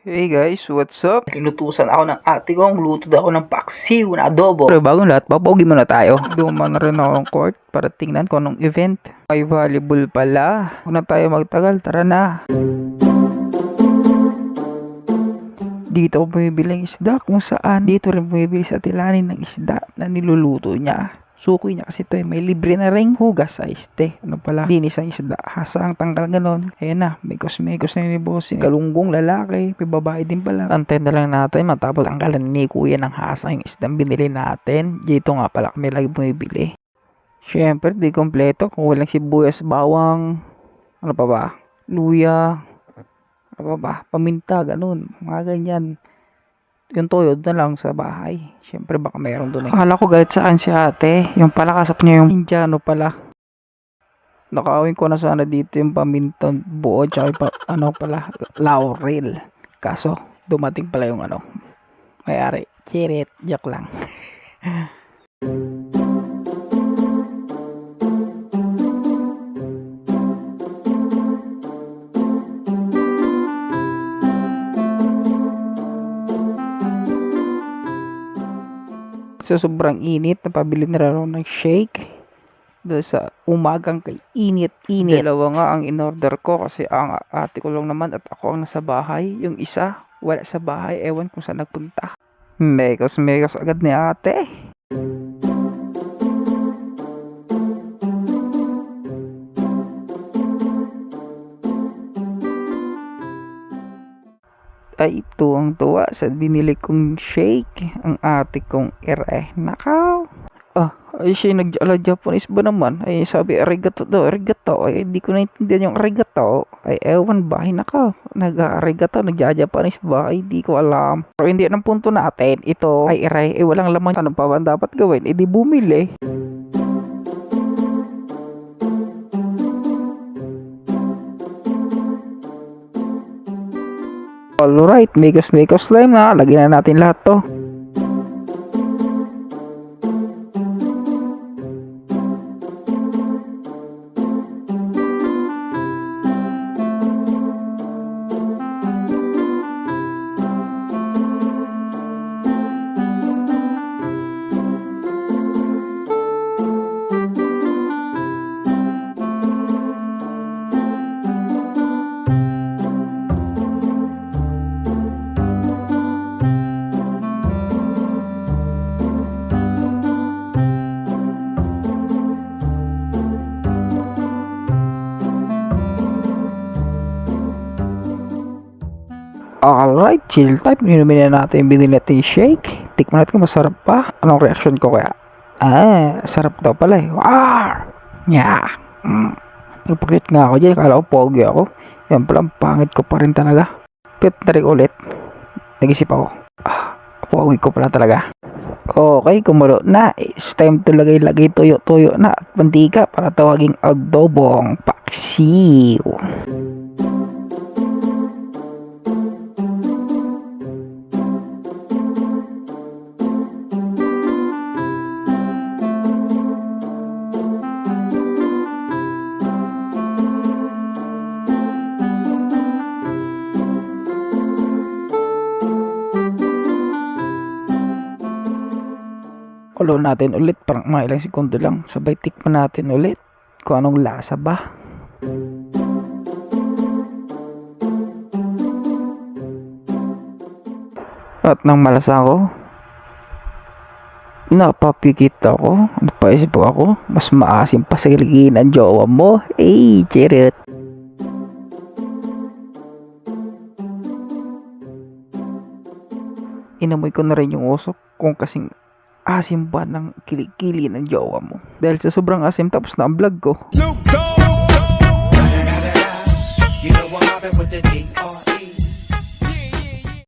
Hey guys, what's up? Inutusan ako ng ate ko, luto daw ako ng paksiw na adobo. Pero bagong lahat, papogi muna tayo. Duman na rin ako ng court para tingnan ko anong event. May volleyball pala. Huwag na tayo magtagal, tara na. Dito ako bumibili ng isda kung saan. Dito rin bumibili sa tilanin ng isda na niluluto niya. Sukoy niya kasi ito may libre na ring hugas sa iste. Ano pala, linis ang isda, hasang tanggal ganon. Ayan na, may kosmekos na ni bossing. Galunggong lalaki, may babae din pala. Antayin na lang natin matapos tanggalan ni kuya ng hasang yung isdang binili natin. Dito nga pala kami lagi bumibili. Siyempre, di kompleto kung walang sibuyas, bawang, ano pa ba, luya, ano pa ba, paminta, ganun, mga ganyan. Yung toyo na lang sa bahay. Siyempre baka mayroon doon eh. Akala ko galit sa akin si ate. Yung pala kasap niya yung Indiano pala. Nakawin ko na sana dito yung paminta buo tsaka yung ano pala, laurel. Kaso dumating pala yung ano, may-ari. Chirit, joke lang. So sobrang init, napabili na raw ng shake dahil sa umagang kay init. Dalawa nga ang in-order ko kasi ang ate ko lang naman at ako ang nasa bahay. Yung isa wala sa bahay, ewan kung saan nagpunta. Mekos agad ni ate. Ay tuwang-tuwa sa binili kong shake ang ate kong ere. Nakaw. Ay siya nag-ala Japanese ba naman? Ay sabi arigato daw, arigato. Ay hindi ko naintindihan yung arigato. Ay ewan ba? Ay nakaw. Nag-arigato, nag-Japanese ba? Ay hindi ko alam. Pero hindi ang punto natin. Ito ay ere. Walang laman. Ano pa ba dapat gawin? Di bumili. Alright, mekos slime na. Lagyan na natin lahat to. Alright, chill type. Inumin na natin yung binili natin shake. Tikman natin kung masarap pa. Anong reaction ko kaya? Sarap daw pala eh. Yeah. Nagpakit nga ako dyan. Kala ko pogi ako. Yan pala, pangit ko pa rin talaga. Pit na rin ulit. Nag-isip ako. Pogi ko pala talaga. Okay, kumulo na. It's time to lagay tuyo na at mantika para tawaging adobong paksiw. Kulo natin ulit, parang mga ilang segundo lang. Sabay tikman natin ulit kung anong lasa ba. At nang malasa ko, napapikit ako, napaisip ako, mas maasim pa sa giligin ang jowa mo. Chirit. Inamoy ko na rin yung usok kung kasing asim ba ng kilikili ng jowa mo. Dahil sa sobrang asim tapos na ang vlog ko.